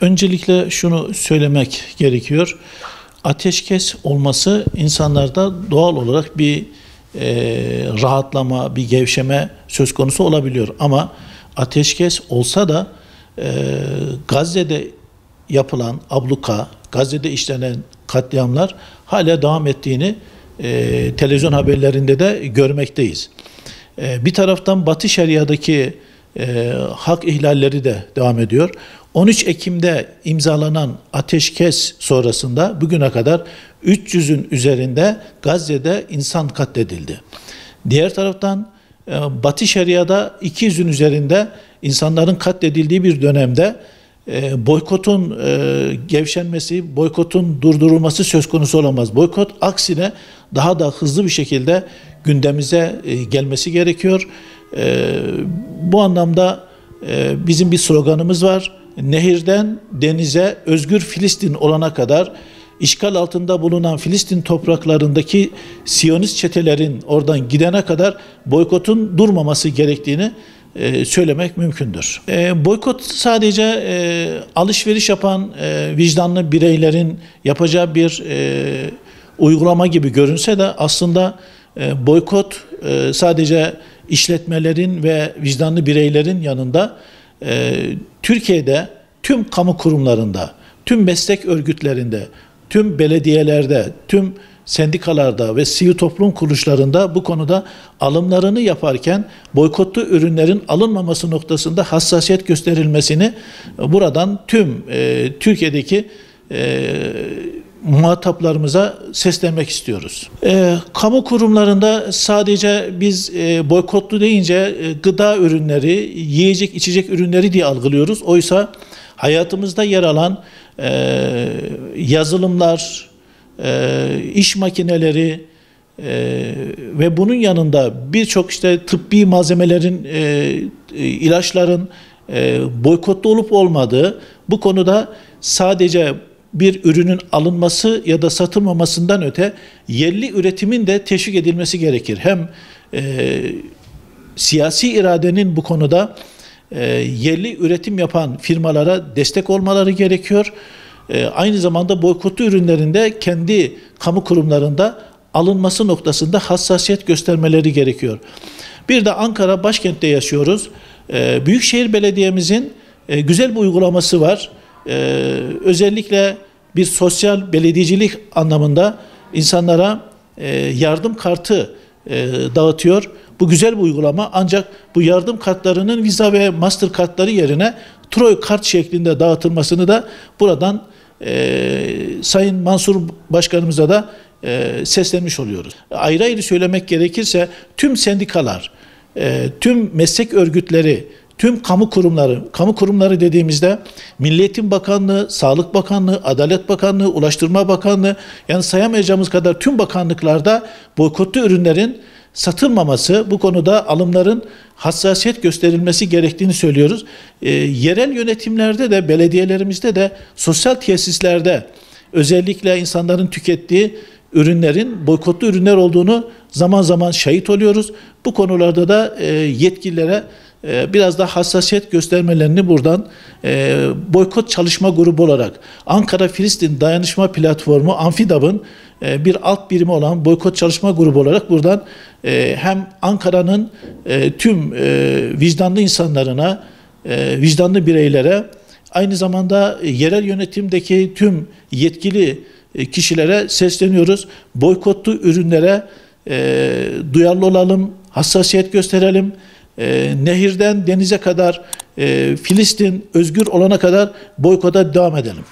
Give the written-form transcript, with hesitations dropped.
Öncelikle şunu söylemek gerekiyor. Ateşkes olması insanlarda doğal olarak bir rahatlama, bir gevşeme söz konusu olabiliyor. Ama ateşkes olsa da Gazze'de yapılan abluka, Gazze'de işlenen katliamlar hala devam ettiğini televizyon haberlerinde de görmekteyiz. Bir taraftan Batı Şeria'daki hak ihlalleri de devam ediyor. 13 Ekim'de imzalanan ateşkes sonrasında bugüne kadar 300'ün üzerinde Gazze'de insan katledildi. Diğer taraftan Batı Şeria'da 200'ün üzerinde insanların katledildiği bir dönemde boykotun gevşenmesi, boykotun durdurulması söz konusu olamaz. Boykot aksine daha da hızlı bir şekilde gündemimize gelmesi gerekiyor. Bu anlamda bizim bir sloganımız var. Nehirden denize özgür Filistin olana kadar işgal altında bulunan Filistin topraklarındaki Siyonist çetelerin oradan gidene kadar boykotun durmaması gerektiğini söylemek mümkündür. Boykot sadece alışveriş yapan vicdanlı bireylerin yapacağı bir uygulama gibi görünse de aslında boykot sadece işletmelerin ve vicdanlı bireylerin yanında Türkiye'de tüm kamu kurumlarında, tüm meslek örgütlerinde, tüm belediyelerde, tüm sendikalarda ve sivil toplum kuruluşlarında bu konuda alımlarını yaparken boykotlu ürünlerin alınmaması noktasında hassasiyet gösterilmesini buradan tüm Türkiye'deki muhataplarımıza seslenmek istiyoruz. Kamu kurumlarında sadece biz boykotlu deyince gıda ürünleri, yiyecek içecek ürünleri diye algılıyoruz. Oysa hayatımızda yer alan yazılımlar, iş makineleri ve bunun yanında birçok işte tıbbi malzemelerin, ilaçların boykotlu olup olmadığı, bu konuda sadece bir ürünün alınması ya da satılmamasından öte yerli üretimin de teşvik edilmesi gerekir. Hem siyasi iradenin bu konuda yerli üretim yapan firmalara destek olmaları gerekiyor. Aynı zamanda boykotlu ürünlerinde kendi kamu kurumlarında alınması noktasında hassasiyet göstermeleri gerekiyor. Bir de Ankara başkentte yaşıyoruz. Büyükşehir Belediye'mizin güzel bir uygulaması var. Özellikle bir sosyal belediyecilik anlamında insanlara yardım kartı dağıtıyor. Bu güzel bir uygulama, ancak bu yardım kartlarının Visa ve Master kartları yerine Troy kart şeklinde dağıtılmasını da buradan Sayın Mansur Başkanımıza da seslenmiş oluyoruz. Ayrı ayrı söylemek gerekirse tüm sendikalar, tüm meslek örgütleri, tüm kamu kurumları dediğimizde Milli Eğitim Bakanlığı, Sağlık Bakanlığı, Adalet Bakanlığı, Ulaştırma Bakanlığı, yani sayamayacağımız kadar tüm bakanlıklarda boykotlu ürünlerin satılmaması, bu konuda alımların hassasiyet gösterilmesi gerektiğini söylüyoruz. Yerel yönetimlerde de, belediyelerimizde de, sosyal tesislerde özellikle insanların tükettiği ürünlerin boykotlu ürünler olduğunu zaman zaman şahit oluyoruz. Bu konularda da yetkililere biraz daha hassasiyet göstermelerini buradan boykot çalışma grubu olarak Ankara Filistin Dayanışma Platformu Amfidab'ın bir alt birimi olan boykot çalışma grubu olarak buradan hem Ankara'nın tüm vicdanlı insanlarına, vicdanlı bireylere, aynı zamanda yerel yönetimdeki tüm yetkili kişilere sesleniyoruz. Boykotlu ürünlere duyarlı olalım, hassasiyet gösterelim. Nehirden denize kadar Filistin özgür olana kadar boykota devam edelim.